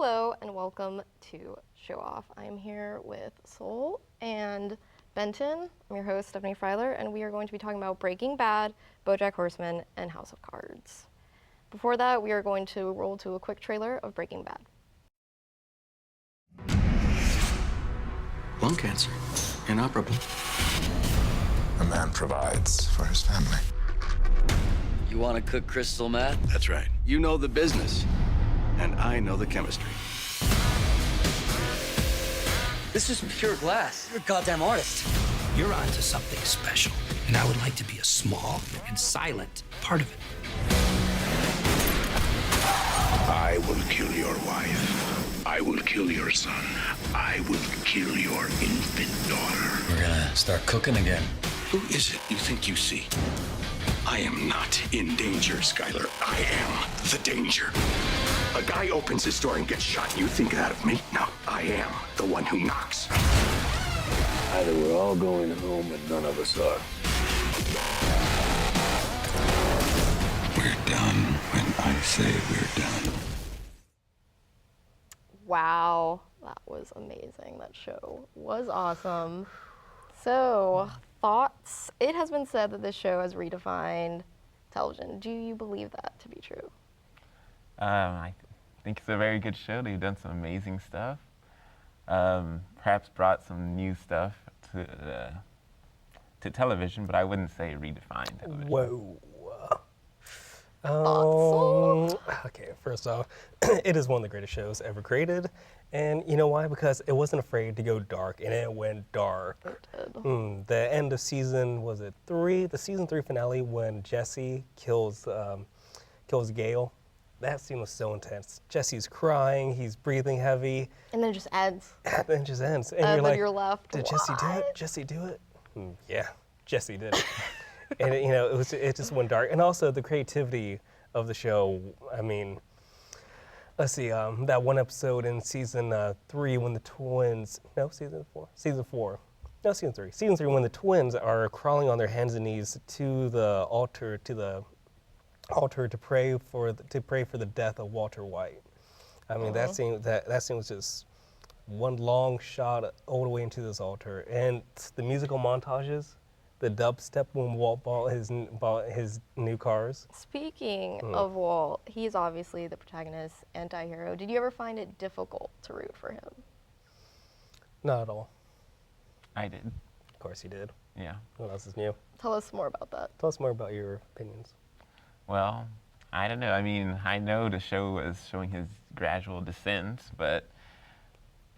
Hello and welcome to Show Off. I'm here with Soul and Benton. I'm your host, Stephanie Freyler, and we are going to be talking about Breaking Bad, Bojack Horseman, and House of Cards. Before that, we are going to roll to a quick trailer of Breaking Bad. Lung cancer, inoperable. A man provides for his family. You want to cook crystal meth? That's right. You know the business, and I know the chemistry. This is pure glass. You're a goddamn artist. You're onto something special, and I would like to be a small and silent part of it. I will kill your wife. I will kill your son. I will kill your infant daughter. We're gonna start cooking again. Who is it you think you see? I am not in danger, Skylar. I am the danger. A guy opens his door and gets shot. You think that of me? No, I am the one who knocks. Either we're all going home and none of us are. We're done when I say we're done. Wow, that was amazing. That show was awesome. So, thoughts? It has been said that this show has redefined television. Do you believe that to be true? I think it's a very good show. They've done some amazing stuff. Perhaps brought some new stuff to television, but I wouldn't say redefined television. Whoa. Okay, first off, it is one of the greatest shows ever created. And you know why? Because it wasn't afraid to go dark, and it went dark. It did. The end of season, was it 3? The season 3 finale when Jesse kills Gale. That scene was so intense. Jesse's crying, he's breathing heavy. And then it just ends. And then it just ends. And And you're then like, you're left, did Jesse do it? what? Jesse do it? Yeah, Jesse did it. And it just went dark. And also the creativity of the show. I mean, let's see, that one episode in season 3 when the twins, no, season 4, season 3 when the twins are crawling on their hands and knees to the altar, to pray for the death of Walter White. I mean, that scene was just one long shot all the way into this altar, and the musical montages, the dubstep when Walt bought his new cars. Speaking of Walt, he's obviously the protagonist, anti-hero. Did you ever find it difficult to root for him? Not at all. I did, Of course you did. yeah. What else is new? Tell us more about that. Tell us more about your opinions. Well, I don't know. I mean, I know the show was showing his gradual descent, but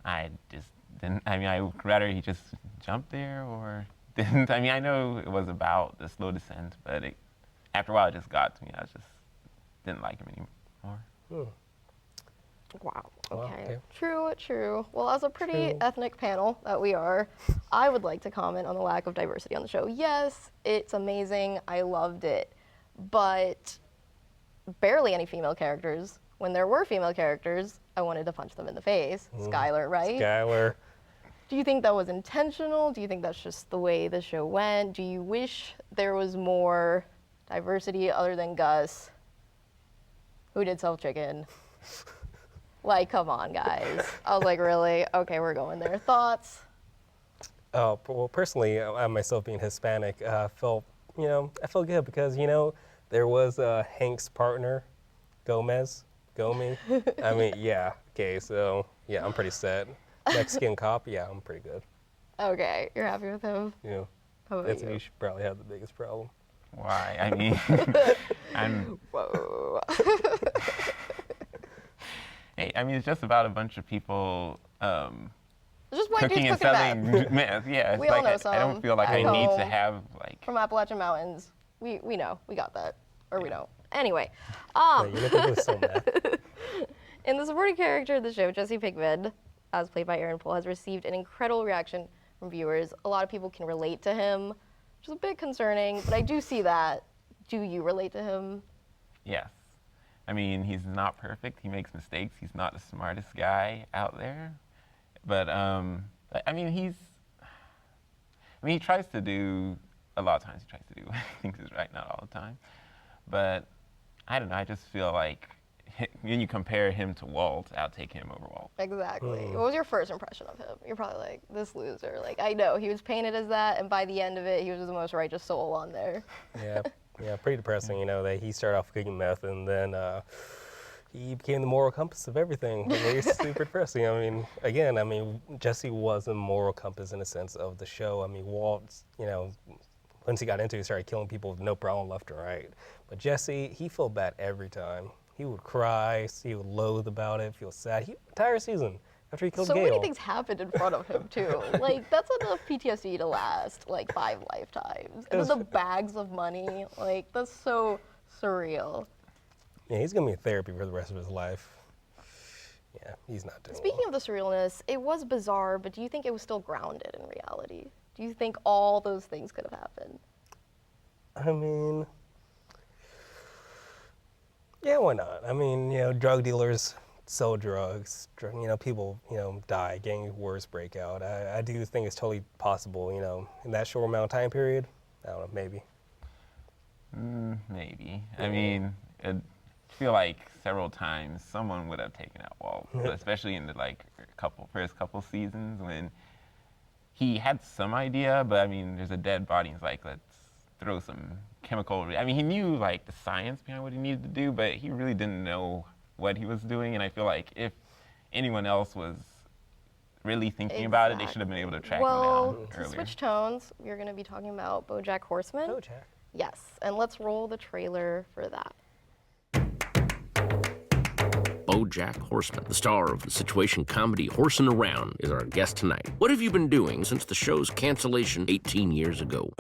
I just didn't. I mean, I would rather he just jumped there or didn't. I mean, I know it was about the slow descent, but after a while it just got to me. I just didn't like him anymore. Wow. Wow, Okay. okay. True. Well, as a pretty True. ethnic panel that we are, I would like to comment on the lack of diversity on the show. Yes, it's amazing. I loved it. But barely any female characters. When there were female characters, I wanted to punch them in the face. Skylar, right? Skylar. Do you think that was intentional? Do you think that's just the way the show went? Do you wish there was more diversity other than Gus, who did Self Chicken? Like, come on, guys. I was like, really? Okay, we're going there. Thoughts? Oh, well, personally, I myself being Hispanic, I felt good because, there was Hank's partner, Gomi. I mean, yeah. Okay, so, yeah, I'm pretty set. Mexican cop, yeah, I'm pretty good. Okay, you're happy with him? Yeah. How about That's you? you should probably have the biggest problem. Why? I mean, Whoa. hey, I mean, it's just about a bunch of people Just white cooking dudes and cooking selling meth. Yeah, it's We all like know I some don't feel like at I need to home. have like. from Appalachian Mountains. We know. We got that. Or we don't. Anyway. No, you look at this so mad. In the supporting character of the show, Jesse Pinkman, as played by Aaron Paul, has received an incredible reaction from viewers. A lot of people can relate to him, which is a bit concerning, but I do see that. Do you relate to him? Yes. I mean, he's not perfect. He makes mistakes. He's not the smartest guy out there. But, I mean, he tries to do, a lot of times he tries to do what he thinks is right, not all the time. But, I don't know, I just feel like when you compare him to Walt, I'll take him over Walt. Exactly. What was your first impression of him? You're probably like, this loser. Like, I know, he was painted as that, and by the end of it, he was the most righteous soul on there. Yeah, pretty depressing, you know, that he started off cooking meth and then he became the moral compass of everything. It's super depressing. I mean, again, Jesse was a moral compass in a sense of the show. I mean, Walt, you know, once he got into it, he started killing people with no problem left and right. But Jesse, he felt bad every time. He would cry, he would loathe about it, feel sad. Entire season after he killed So Gale. many things happened in front of him, too. Like, that's enough PTSD to last, like, 5 lifetimes. And then the bags of money, like, that's so surreal. Yeah, he's going to be in therapy for the rest of his life. Yeah, he's not doing Speaking of the surrealness, it was bizarre, but do you think it was still grounded in reality? Do you think all those things could have happened? I mean, yeah, why not? I mean, you know, drug dealers sell drugs, you know, people, you know, die, gang wars break out. I do think it's totally possible, you know, in that short amount of time period. I don't know, maybe. Maybe. I mean, I feel like several times someone would have taken out Walt, especially in the first couple seasons when he had some idea, but I mean, there's a dead body. He's like, let's throw some chemical. I mean, he knew like the science behind what he needed to do, but he really didn't know what he was doing. And I feel like if anyone else was really thinking about it, they should have been able to track him down earlier. To switch tones, we're going to be talking about Bojack Horseman. Bojack. Yes, and let's roll the trailer for that. Bojack Horseman, the star of the situation comedy Horsin' Around, is our guest tonight. What have you been doing since the show's cancellation 18 years ago?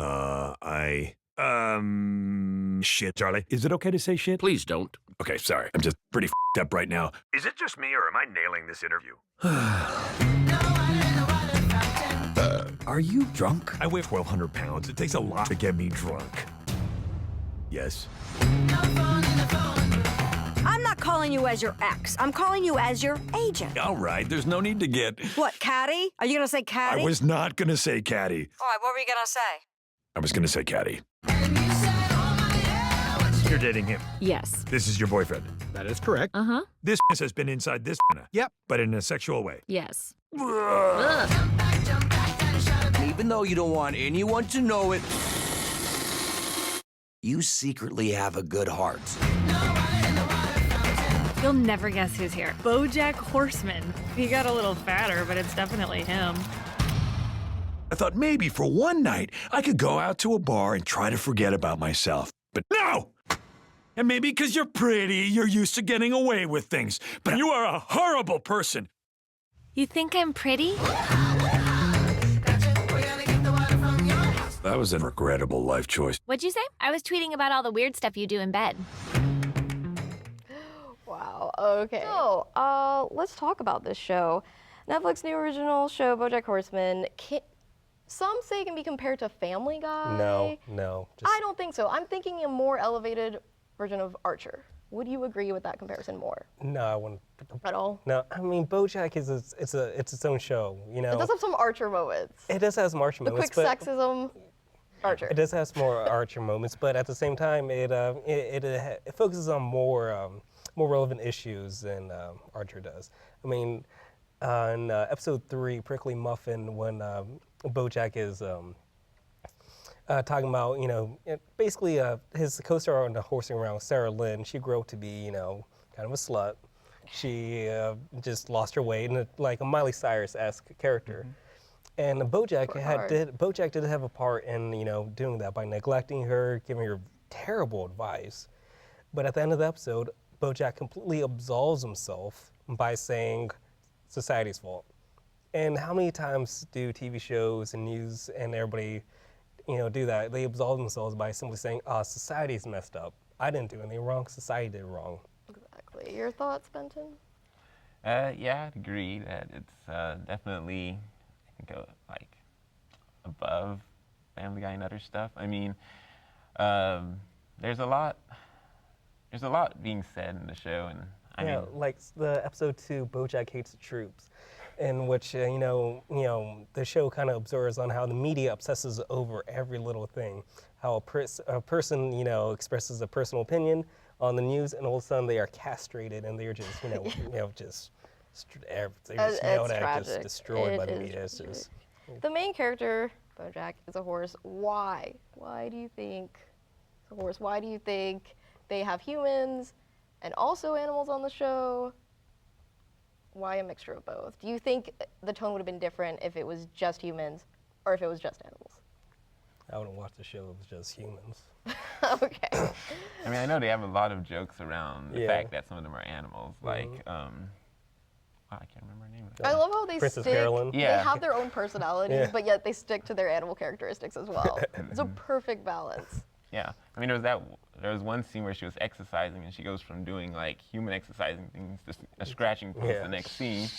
Shit, Charlie. Is it okay to say shit? Please don't. Okay, sorry. I'm just pretty f***ed up right now. Is it just me, or am I nailing this interview? Are you drunk? I weigh 1,200 pounds. It takes a lot to get me drunk. Yes. I'm not calling you as your ex. I'm calling you as your agent. All right, there's no need to get... What, catty? Are you gonna say catty? I was not gonna say catty. All right, what were you gonna say? I was gonna say catty. You're dating him? Yes. This is your boyfriend? That is correct. Uh-huh. This has been inside this. Yep. But in a sexual way. Yes. Even though you don't want anyone to know it, you secretly have a good heart. You'll never guess who's here. Bojack Horseman. He got a little fatter, but it's definitely him. I thought maybe for one night I could go out to a bar and try to forget about myself. But no! And maybe because you're pretty, you're used to getting away with things. But you are a horrible person. You think I'm pretty? That was a regrettable life choice. What'd you say? I was tweeting about all the weird stuff you do in bed. Wow, okay. So, let's talk about this show. Netflix new original show, Bojack Horseman. Some say it can be compared to Family Guy. No. I don't think so. I'm thinking a more elevated version of Archer. Would you agree with that comparison more? No, I wouldn't. At all? No, I mean, Bojack is it's its own show, you know. It does have some Archer moments. It does have some Archer moments. The quick sexism, Archer. It does have some more Archer moments, but at the same time, it focuses on more relevant issues than Archer does. I mean, in episode 3, Prickly Muffin, when Bojack is talking about, you know, basically his co-star on the Horsing Around, Sarah Lynn, she grew up to be, you know, kind of a slut. She just lost her way in like a Miley Cyrus-esque character. And Bojack did have a part in, you know, doing that by neglecting her, giving her terrible advice. But at the end of the episode, Bojack completely absolves himself by saying society's fault. And how many times do TV shows and news and everybody, you know, do that? They absolve themselves by simply saying, society's messed up. I didn't do anything wrong, society did wrong. Exactly. Your thoughts, Benton? Yeah, I'd agree that it's definitely, I think, like, above Family Guy and other stuff. I mean, there's a lot being said in the show, and I mean, like the episode 2, Bojack Hates the Troops, in which you know the show kind of observes on how the media obsesses over every little thing, how a person, you know, expresses a personal opinion on the news, and all of a sudden they are castrated and they're just, just they're just destroyed by the media. It's just the main character, Bojack, is a horse. Why? Why do you think it's a horse? Why do you think they have humans and also animals on the show? Why a mixture of both? Do you think the tone would have been different if it was just humans or if it was just animals? I wouldn't watch the show if it was just humans. Okay. I mean, I know they have a lot of jokes around the fact that some of them are animals, like, I can't remember her name. I love how they Princess stick, Carolyn. they have their own personalities, but yet they stick to their animal characteristics as well. It's a perfect balance. Yeah, I mean, there was one scene where she was exercising, and she goes from doing like human exercising things to scratching post the next scene.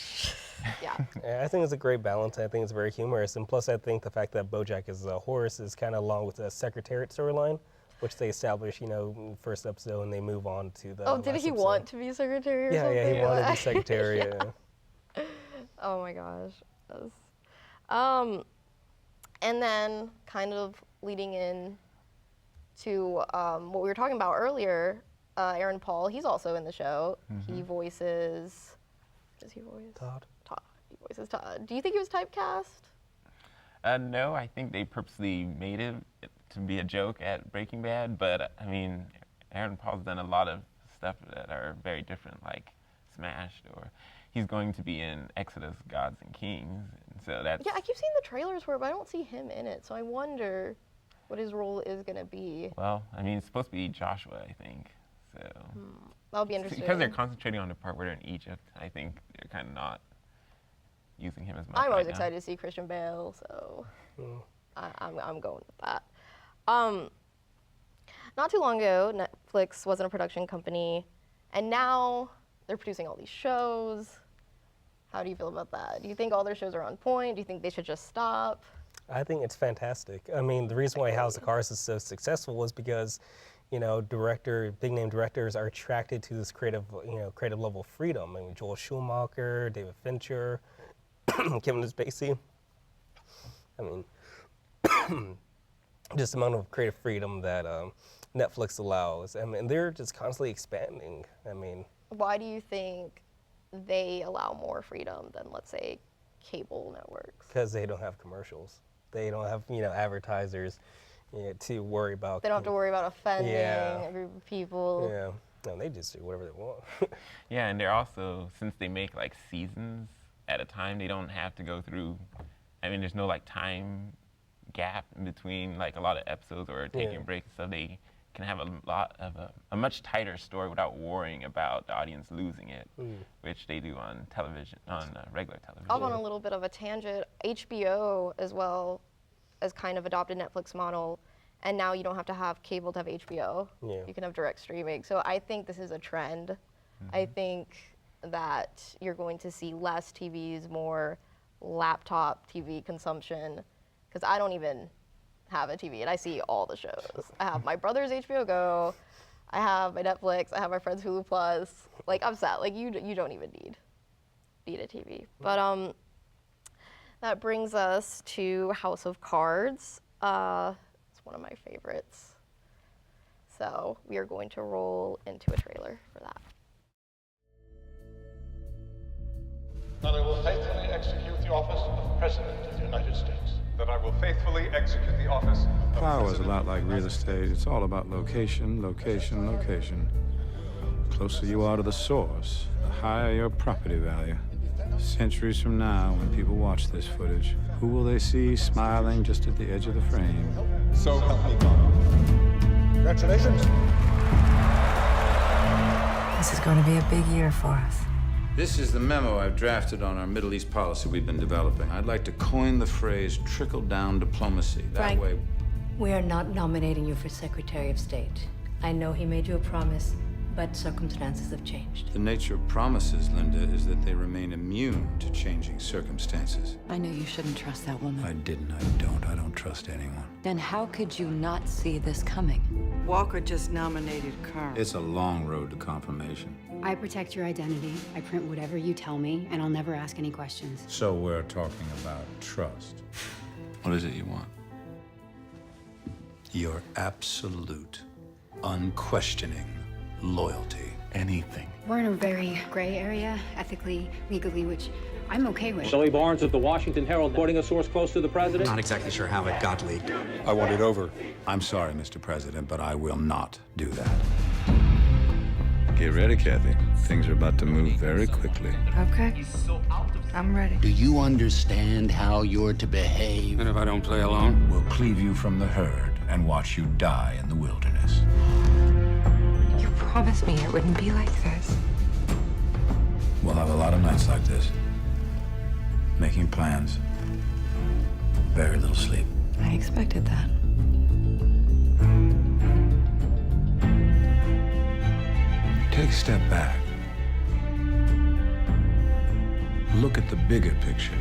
Yeah. I think it's a great balance. I think it's very humorous, and plus I think the fact that Bojack is a horse is kind of along with the Secretariat storyline, which they establish, first episode, and they move on to the. Oh, did he want to be secretary or something? Yeah, he wanted to be secretary. Yeah. Oh my gosh. And then kind of leading in to what we were talking about earlier, Aaron Paul, he's also in the show. He voices, does he voice? Todd. He voices Todd. Do you think he was typecast? No, I think they purposely made it to be a joke at Breaking Bad, but I mean, Aaron Paul's done a lot of stuff that are very different, like Smashed, or he's going to be in Exodus, Gods and Kings, and so that's... Yeah, I keep seeing the trailers for it, but I don't see him in it, so I wonder what his role is going to be. Well, I mean, it's supposed to be Joshua, I think, so... That'll be interesting. Because they're concentrating on the part where they're in Egypt, I think they're kind of not using him as much. I'm always excited to see Christian Bale, so I'm going with that. Not too long ago, Netflix wasn't a production company, and now they're producing all these shows. How do you feel about that? Do you think all their shows are on point? Do you think they should just stop? I think it's fantastic. I mean, the reason why House of Cards is so successful was because, big name directors are attracted to this creative level of freedom. I mean, Joel Schumacher, David Fincher, Kevin Spacey. I mean, just the amount of creative freedom that Netflix allows. I mean, they're just constantly expanding. I mean, why do you think they allow more freedom than, let's say, cable networks? Because they don't have commercials. They don't have, advertisers to worry about. They don't have to worry about offending a group of people. Yeah, no, they just do whatever they want. Yeah, and they're also, since they make like seasons at a time, they don't have to go through, I mean, there's no like time gap in between like a lot of episodes or taking breaks, so they can have a much tighter story without worrying about the audience losing it, which they do on television, on regular television. I'll go on a little bit of a tangent. HBO as well as kind of adopted Netflix model, and now you don't have to have cable to have HBO. Yeah. You can have direct streaming. So I think this is a trend. I think that you're going to see less TVs, more laptop TV consumption, because I don't even have a TV and I see all the shows. I have my brother's HBO Go, I have my Netflix, I have my friend's Hulu Plus. Like, I'm sad. Like, you don't even need a TV. But that brings us to House of Cards. It's one of my favorites. So we are going to roll into a trailer for that. That I will faithfully execute the office of President of the United States. That I will faithfully execute the office of Power is a lot like real estate. It's all about location, location, location. The closer you are to the source, the higher your property value. Centuries from now, when people watch this footage, who will they see smiling just at the edge of the frame? So help me God. Congratulations. This is going to be a big year for us. This is the memo I've drafted on our Middle East policy we've been developing. I'd like to coin the phrase trickle-down diplomacy. That Frank, way... We are not nominating you for Secretary of State. I know he made you a promise, but circumstances have changed. The nature of promises, Linda, is that they remain immune to changing circumstances. I know you shouldn't trust that woman. I didn't, I don't. I don't trust anyone. Then how could you not see this coming? Walker just nominated Carl. It's a long road to confirmation. I protect your identity. I print whatever you tell me, and I'll never ask any questions. So we're talking about trust. What is it you want? Your absolute, unquestioning loyalty, anything. We're in a very gray area, ethically, legally, which I'm okay with. Shelley Barnes of the Washington Herald, quoting a source close to the president. Not exactly sure how it got leaked. I want it over. I'm sorry, Mr. President, but I will not do that. Get ready, Kathy. Things are about to move very quickly. Okay. I'm ready. Do you understand how you're to behave? And if I don't play along, we'll cleave you from the herd and watch you die in the wilderness. You promised me it wouldn't be like this. We'll have a lot of nights like this. Making plans. Very little sleep. I expected that. Take a step back. Look at the bigger picture.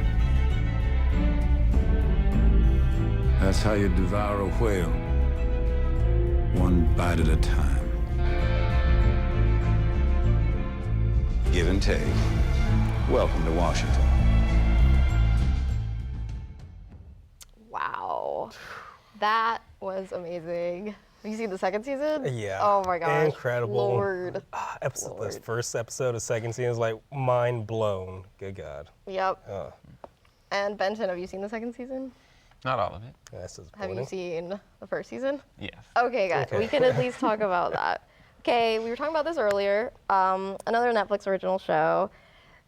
That's how you devour a whale. One bite at a time. Give and take. Welcome to Washington. Wow. That was amazing. Have you seen the second season? Yeah. Oh my gosh. Incredible. Lord. The first episode of second season is like mind blown. Good God. Yep. And Benton, have you seen the second season? Not all of it. That's Have you seen the first season? Yes. Okay, guys. We can at least talk about that. Okay, we were talking about this earlier. Another Netflix original show.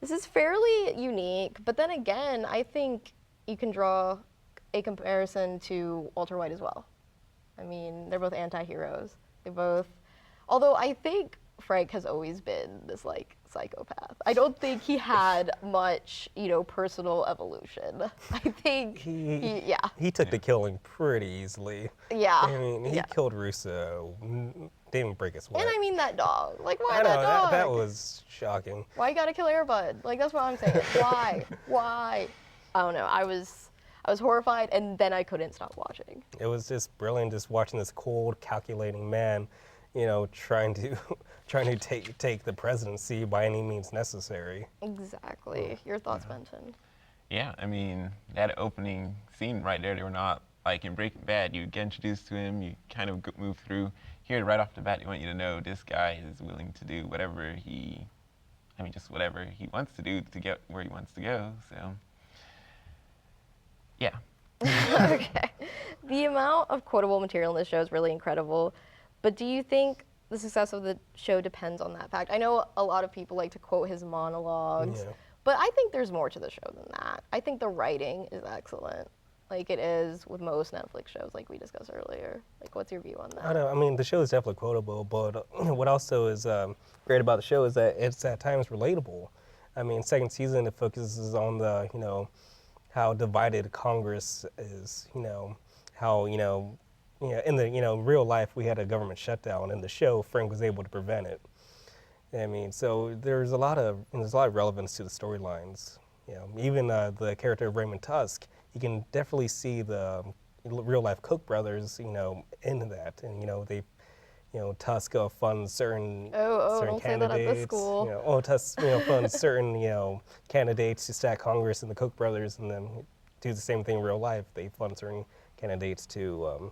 This is fairly unique, but then again, I think you can draw a comparison to Walter White as well. I mean, they're both anti-heroes. They both, although I think Frank has always been this like psychopath. I don't think he had much, personal evolution. I think he took the killing pretty easily. Yeah. I mean, he killed Russo. Didn't even break a sweat. And I mean that dog. Like, why I know, that dog? that was shocking. Why you gotta kill Airbud? Like, that's what I'm saying. Why? Why? I don't know. I was horrified, and then I couldn't stop watching. It was just brilliant, just watching this cold, calculating man, trying to take the presidency by any means necessary. Exactly. Your thoughts, Benton? Yeah, I mean, that opening scene right there, they were not, like in Breaking Bad, you get introduced to him, you kind of move through. Here, right off the bat, they want you to know this guy is willing to do whatever whatever he wants to do to get where he wants to go, so, yeah. Okay. The amount of quotable material in this show is really incredible, but do you think the success of the show depends on that fact? I know a lot of people like to quote his monologues, but I think there's more to the show than that. I think the writing is excellent, like it is with most Netflix shows, like we discussed earlier. Like, what's your view on that? I don't know. I mean, the show is definitely quotable, but what also is great about the show is that it's at times relatable. I mean, second season, it focuses on the, how divided Congress is, how, in the, real life, we had a government shutdown. In the show, Frank was able to prevent it. I mean, so there's a lot of relevance to the storylines. Even the character of Raymond Tusk, you can definitely see the real life Koch brothers, into that. And, they, Tusk funds certain don't candidates. Say that at the school. Tusk, funds certain, candidates to stack Congress, and the Koch brothers, and then do the same thing in real life. They fund certain candidates to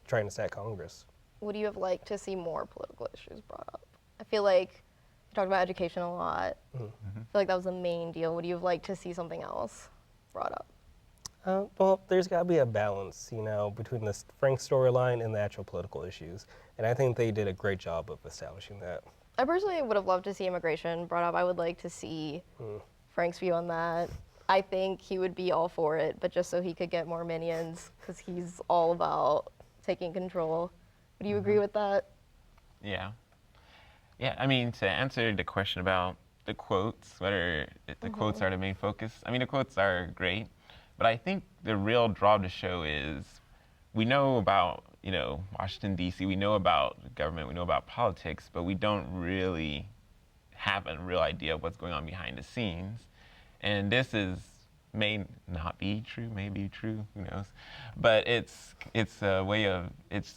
trying to stack Congress. Would you have liked to see more political issues brought up? I feel like you talked about education a lot. I feel like that was the main deal. Would you have liked to see something else brought up? Well, there's got to be a balance, between the Frank storyline and the actual political issues. And I think they did a great job of establishing that. I personally would have loved to see immigration brought up. I would like to see Frank's view on that. I think he would be all for it, but just so he could get more minions, because he's all about taking control. Would you agree with that? Yeah. Yeah, I mean, to answer the question about the quotes, whether the quotes are the main focus, I mean, the quotes are great, but I think the real draw of the show is we know about, Washington, D.C., we know about government, we know about politics, but we don't really have a real idea of what's going on behind the scenes. And this may not be true, may be true, who knows? But it's a way of, it's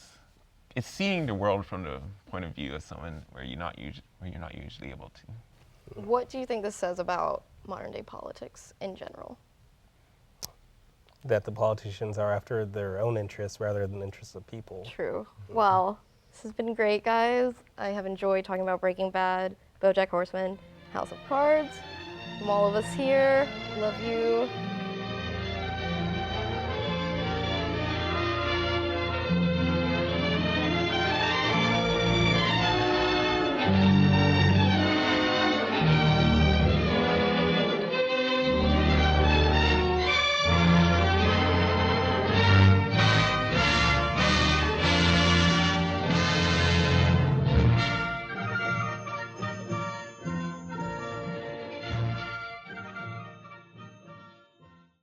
seeing the world from the point of view of someone where you're not usually able to. What do you think this says about modern day politics in general? That the politicians are after their own interests rather than the interests of people. True. Well, This has been great, guys. I have enjoyed talking about Breaking Bad, Bojack Horseman, House of Cards. From all of us here, love you.